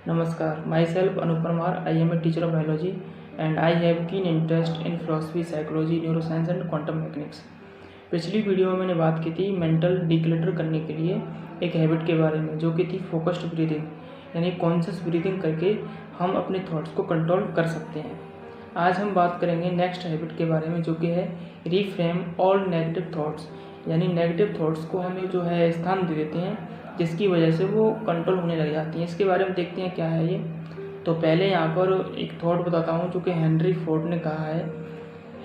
नमस्कार, myself Anup Parmar, I am a teacher of biology and I have keen interest in philosophy, psychology, neuroscience and quantum mechanics. पिछली video में मैंने बात की थी मेंटल डिक्लटर करने के लिए एक हैबिट के बारे में, जो कि थी फोकस्ड ब्रीदिंग, यानी कॉन्शियस ब्रीदिंग करके हम अपने थॉट्स को कंट्रोल कर सकते हैं। आज हम बात करेंगे नेक्स्ट हैबिट के बारे में, जो कि है रीफ्रेम ऑल नेगेटिव थॉट्स, यानी नेगेटिव थॉट्स को हमें जो है स्थान दे देते हैं, जिसकी वजह से वो कंट्रोल होने लग जाती हैं। इसके बारे में देखते हैं क्या है ये। तो पहले यहाँ पर एक थॉट बताता हूँ जो कि हेनरी फोर्ड ने कहा है।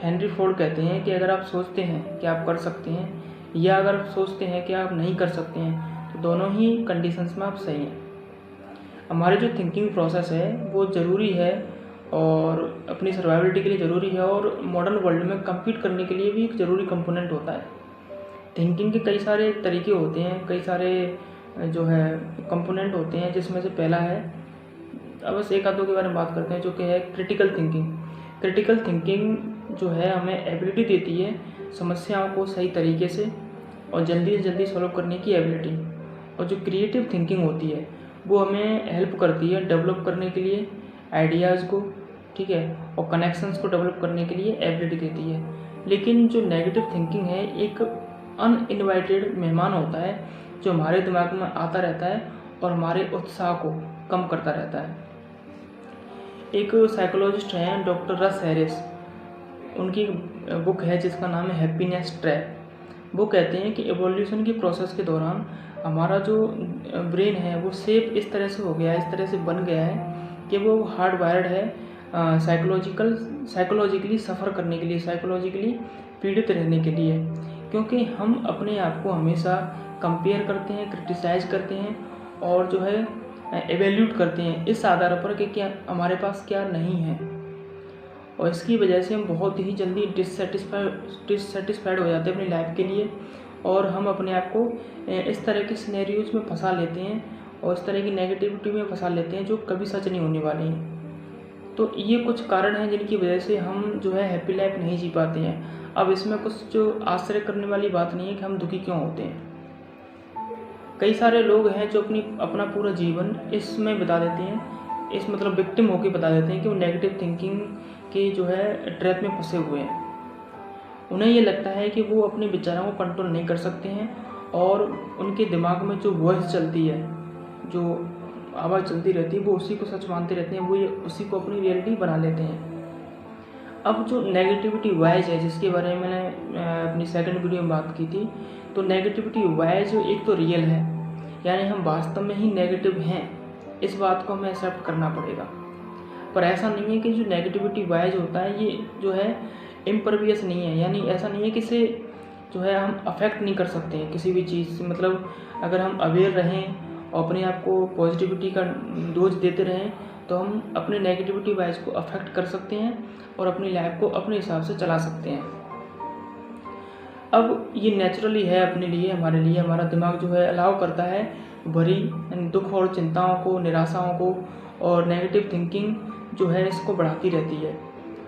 हेनरी फोर्ड कहते हैं कि अगर आप सोचते हैं कि आप कर सकते हैं या अगर आप सोचते हैं कि आप नहीं कर सकते हैं, तो दोनों ही कंडीशंस में आप सही हैं। हमारे जो थिंकिंग प्रोसेस है वो ज़रूरी है और अपनी सर्वाइवलिटी के लिए ज़रूरी है, और मॉडर्न वर्ल्ड में कम्पीट करने के लिए भी एक ज़रूरी कंपोनेंट होता है। थिंकिंग के कई सारे तरीके होते हैं, कई सारे जो है कंपोनेंट होते हैं, जिसमें से पहला है, अब बस एक आधों के बारे में बात करते हैं, जो कि है क्रिटिकल थिंकिंग। क्रिटिकल थिंकिंग जो है हमें एबिलिटी देती है समस्याओं को सही तरीके से और जल्दी से जल्दी सॉल्व करने की एबिलिटी। और जो क्रिएटिव थिंकिंग होती है वो हमें हेल्प करती है डेवलप करने के लिए आइडियाज़ को, ठीक है, और कनेक्शंस को डेवलप करने के लिए एबिलिटी देती है। लेकिन जो नेगेटिव थिंकिंग है एक अनइनवाइटेड मेहमान होता है जो हमारे दिमाग में आता रहता है और हमारे उत्साह को कम करता रहता है। एक साइकोलॉजिस्ट हैं डॉक्टर रस हैरिस, उनकी बुक है जिसका नाम है हैप्पीनेस ट्रैप। वो कहते हैं कि एवोल्यूशन की प्रोसेस के दौरान हमारा जो ब्रेन है वो शेप इस तरह से हो गया है, इस तरह से बन गया है कि वो हार्ड वायर्ड है साइकोलॉजिकली सफ़र करने के लिए, साइकोलॉजिकली पीड़ित रहने के लिए, क्योंकि हम अपने आप को हमेशा कंपेयर करते हैं, क्रिटिसाइज करते हैं और जो है एवेल्यूट करते हैं इस आधार पर कि क्या हमारे पास क्या नहीं है। और इसकी वजह से हम बहुत ही जल्दी डिससेटिस्फाइड हो जाते हैं अपनी लाइफ के लिए, और हम अपने आप को इस तरह के सिनेरियोज में फंसा लेते हैं और इस तरह की नेगेटिविटी में फंसा लेते हैं जो कभी सच नहीं होने वाली हैं। तो ये कुछ कारण हैं जिनकी वजह से हम जो है हैप्पी लाइफ नहीं जी पाते हैं। अब इसमें कुछ जो आश्चर्य करने वाली बात नहीं है कि हम दुखी क्यों होते हैं। कई सारे लोग हैं जो अपना पूरा जीवन इसमें बिता देते हैं, इस मतलब विक्टिम होकर बता देते हैं कि वो नेगेटिव थिंकिंग के जो है ट्रैप में फंसे हुए हैं। उन्हें ये लगता है कि वो अपने विचारों को कंट्रोल नहीं कर सकते हैं और उनके दिमाग में जो वॉइस चलती है, जो आवाज़ चलती रहती है, वो उसी को सच मानते रहते हैं, वो ये उसी को अपनी रियलिटी बना लेते हैं। अब जो नेगेटिविटी वाइज है, जिसके बारे में मैंने अपनी सेकंड वीडियो में बात की थी, तो नेगेटिविटी वाइज एक तो रियल है, यानी हम वास्तव में ही नेगेटिव हैं, इस बात को हमें एक्सेप्ट करना पड़ेगा। पर ऐसा नहीं है कि जो नेगेटिविटी वाइज होता है ये जो है इम्परवियस नहीं है, यानी ऐसा नहीं है कि इसे जो है हम अफेक्ट नहीं कर सकते हैं किसी भी चीज़ से। मतलब अगर हम अवेयर रहें और अपने आप को पॉजिटिविटी का डोज देते रहें तो हम अपने नेगेटिविटी वाइज को अफेक्ट कर सकते हैं और अपनी लाइफ को अपने हिसाब से चला सकते हैं। अब ये नेचुरली है अपने लिए, हमारे लिए हमारा दिमाग जो है अलाउ करता है भरी दुख और चिंताओं को, निराशाओं को, और नेगेटिव थिंकिंग जो है इसको बढ़ाती रहती है,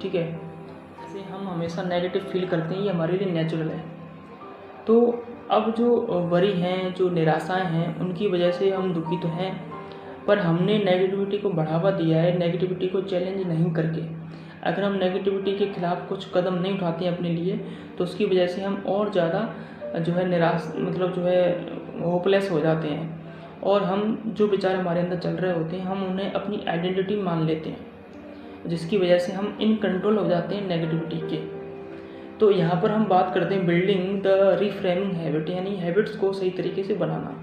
ठीक है। जैसे हम हमेशा नेगेटिव फील करते हैं, ये हमारे लिए नेचुरल है। तो अब जो वरी हैं, जो निराशाएं हैं, उनकी वजह से हम दुखी तो हैं, पर हमने नेगेटिविटी को बढ़ावा दिया है नेगेटिविटी को चैलेंज नहीं करके। अगर हम नेगेटिविटी के खिलाफ कुछ कदम नहीं उठाते हैं अपने लिए, तो उसकी वजह से हम और ज़्यादा जो है निराश, मतलब जो है होपलेस हो जाते हैं, और हम जो विचार हमारे अंदर चल रहे होते हैं हम उन्हें अपनी आइडेंटिटी मान लेते हैं, जिसकी वजह से हम इन कंट्रोल हो जाते हैं नेगेटिविटी के। तो यहाँ पर हम बात करते हैं बिल्डिंग द रिफ्रेमिंग हैबिट, यानी हैबिट्स को सही तरीके से बनाना।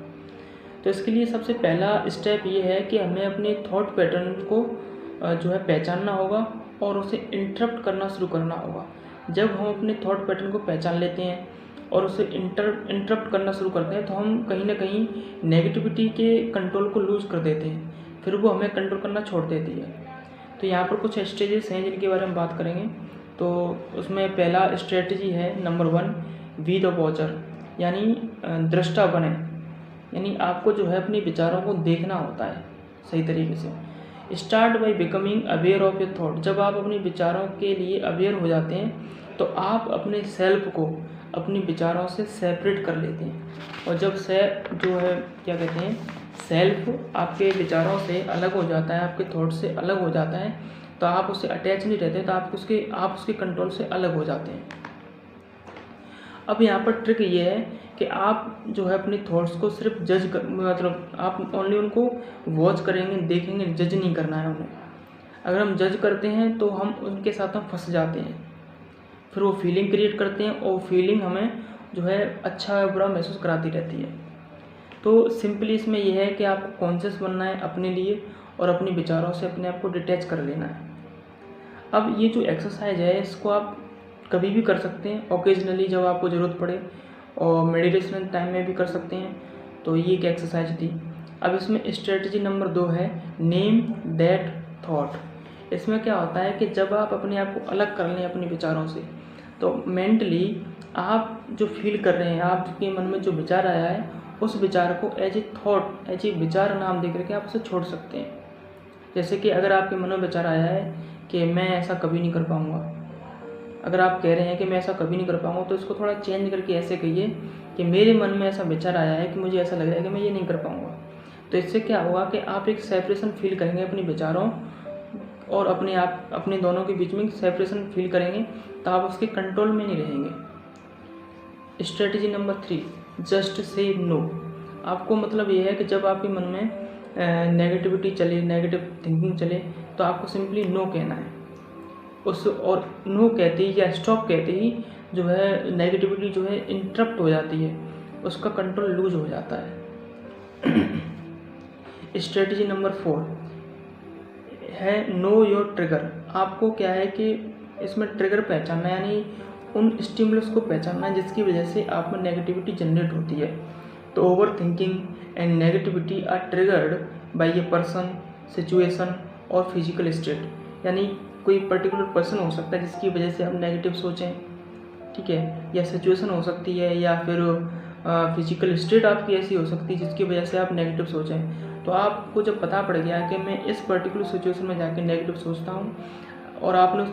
तो इसके लिए सबसे पहला स्टेप ये है कि हमें अपने थॉट पैटर्न को जो है पहचानना होगा और उसे इंटरप्ट करना शुरू करना होगा। जब हम अपने थॉट पैटर्न को पहचान लेते हैं और उसे इंटरप्ट करना शुरू करते हैं, तो हम कहीं ना कहीं नेगेटिविटी के कंट्रोल को लूज़ कर देते हैं, फिर वो हमें कंट्रोल करना छोड़ देती है। तो यहाँ पर कुछ स्टेजेस हैं जिनके बारे में बात करेंगे। तो उसमें पहला स्ट्रेटजी है नंबर 1, बी द वॉचर, यानी दृष्टा बने, यानी आपको जो है अपने विचारों को देखना होता है सही तरीके से। Start by becoming aware of your thought. जब आप अपने विचारों के लिए अवेयर हो जाते हैं तो आप अपने सेल्फ को अपने विचारों से सेपरेट कर लेते हैं, और जब से जो है क्या कहते हैं सेल्फ आपके विचारों से अलग हो जाता है, आपके थॉट से अलग हो जाता है, तो आप उससे अटैच नहीं रहते, तो आप उसके कंट्रोल से अलग हो जाते हैं। अब यहाँ पर ट्रिक ये है कि आप जो है अपनी थॉट्स को सिर्फ मतलब आप ओनली उनको वॉच करेंगे, देखेंगे, जज नहीं करना है उन्हें। अगर हम जज करते हैं तो हम उनके साथ हम फंस जाते हैं, फिर वो फीलिंग क्रिएट करते हैं और फीलिंग हमें जो है अच्छा या बुरा महसूस कराती रहती है। तो सिंपली इसमें यह है कि आपको कॉन्शियस बनना है अपने लिए और अपने विचारों से अपने आप को डिटैच कर लेना है। अब ये जो एक्सरसाइज है इसको आप कभी भी कर सकते हैं, ओकेजनली जब आपको ज़रूरत पड़े, और मेडिटेशन टाइम में भी कर सकते हैं। तो ये एक एक्सरसाइज थी। अब इसमें स्ट्रेटजी नंबर 2 है नेम दैट थॉट। इसमें क्या होता है कि जब आप अपने आप को अलग कर लें अपने विचारों से, तो मेंटली आप जो फील कर रहे हैं, आपके मन में जो विचार आया है, उस विचार को as a thought, as a विचार नाम दे करके आप उसे छोड़ सकते हैं। जैसे कि अगर आपके मन में विचार आया है कि मैं ऐसा कभी नहीं कर पाऊँगा, अगर आप कह रहे हैं कि मैं ऐसा कभी नहीं कर पाऊँगा, तो इसको थोड़ा चेंज करके ऐसे कहिए कि मेरे मन में ऐसा विचार आया है कि मुझे ऐसा लग रहा है कि मैं ये नहीं कर पाऊँगा। तो इससे क्या होगा कि आप एक सेपरेशन फील करेंगे अपने विचारों और अपने दोनों के बीच में सेपरेशन फील करेंगे, तो आप उसके कंट्रोल में नहीं रहेंगे। Strategy number 3 just say no. आपको मतलब ये है कि जब आपके मन में नेगेटिविटी चले, नेगेटिव थिंकिंग चले, तो आपको सिंपली नो कहना है और नो कहते ही या स्टॉप कहते ही जो है नेगेटिविटी जो है इंटरप्ट हो जाती है, उसका कंट्रोल लूज हो जाता है। स्ट्रेटजी नंबर 4 है नो योर ट्रिगर। आपको क्या है कि इसमें ट्रिगर पहचानना, यानी उन स्टिमुलस को पहचानना जिसकी वजह से आप में नेगेटिविटी जनरेट होती है। तो overthinking and negativity are triggered by a person, situation और फिजिकल स्टेट। यानी कोई पर्टिकुलर पर्सन हो सकता है जिसकी वजह से हम नेगेटिव सोचें, ठीक है, या सिचुएशन हो सकती है, या फिर फिजिकल स्टेट आपकी ऐसी हो सकती है जिसकी वजह से आप नेगेटिव सोचें। तो आपको जब पता पड़ गया कि मैं इस पर्टिकुलर सिचुएशन में जाके नेगेटिव सोचता हूँ और आपने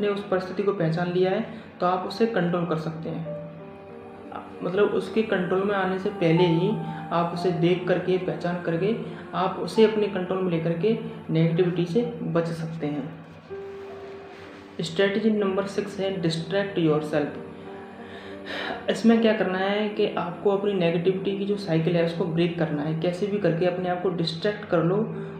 उस परिस्थिति को पहचान लिया है, तो आप उसे कंट्रोल कर सकते हैं। मतलब उसके कंट्रोल में आने से पहले ही आप उसे देख करके, पहचान करके आप उसे अपने कंट्रोल में लेकर के नेगेटिविटी से बच सकते हैं। स्ट्रेटजी नंबर 6 है डिस्ट्रैक्ट योरसेल्फ। इसमें क्या करना है कि आपको अपनी नेगेटिविटी की जो साइकिल है उसको ब्रेक करना है। कैसे भी करके अपने आप को डिस्ट्रैक्ट कर लो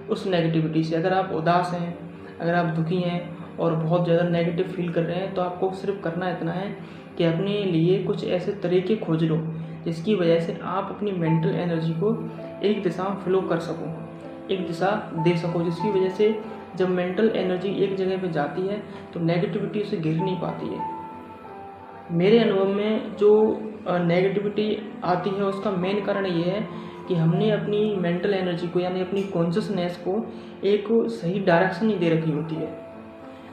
उस नेगेटिविटी से। अगर आप उदास हैं, अगर आप दुखी हैं और बहुत ज़्यादा नेगेटिव फील कर रहे हैं, तो आपको सिर्फ करना इतना है कि अपने लिए कुछ ऐसे तरीके खोज लो जिसकी वजह से आप अपनी मेंटल एनर्जी को एक दिशा में फ्लो कर सको, एक दिशा दे सको, जिसकी वजह से जब मेंटल एनर्जी एक जगह पे जाती है तो नेगेटिविटी उसे घेर नहीं पाती है। मेरे अनुभव में जो नेगेटिविटी आती है उसका मेन कारण ये है कि हमने अपनी मेंटल एनर्जी को, यानी अपनी कॉन्शियसनेस को एक सही डायरेक्शन नहीं दे रखी होती है।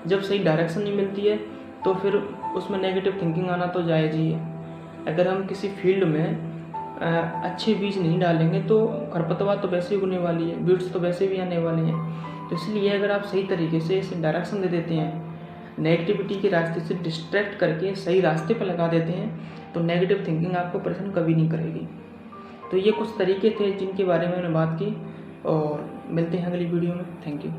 जब सही डायरेक्शन नहीं मिलती है तो फिर उसमें नेगेटिव थिंकिंग आना तो जायज़ ही है। अगर हम किसी फील्ड में अच्छे बीज नहीं डालेंगे तो खरपतवार तो वैसे ही उगने वाली है, बीड्स तो वैसे भी आने वाले हैं। तो इसलिए अगर आप सही तरीके से इसे डायरेक्शन दे देते हैं, नेगेटिविटी के रास्ते से डिस्ट्रैक्ट करके सही रास्ते पर लगा देते हैं, तो नेगेटिव थिंकिंग आपको परेशान कभी नहीं करेगी। तो ये कुछ तरीके थे जिनके बारे में मैंने बात की, और मिलते हैं अगली वीडियो में। Thank you.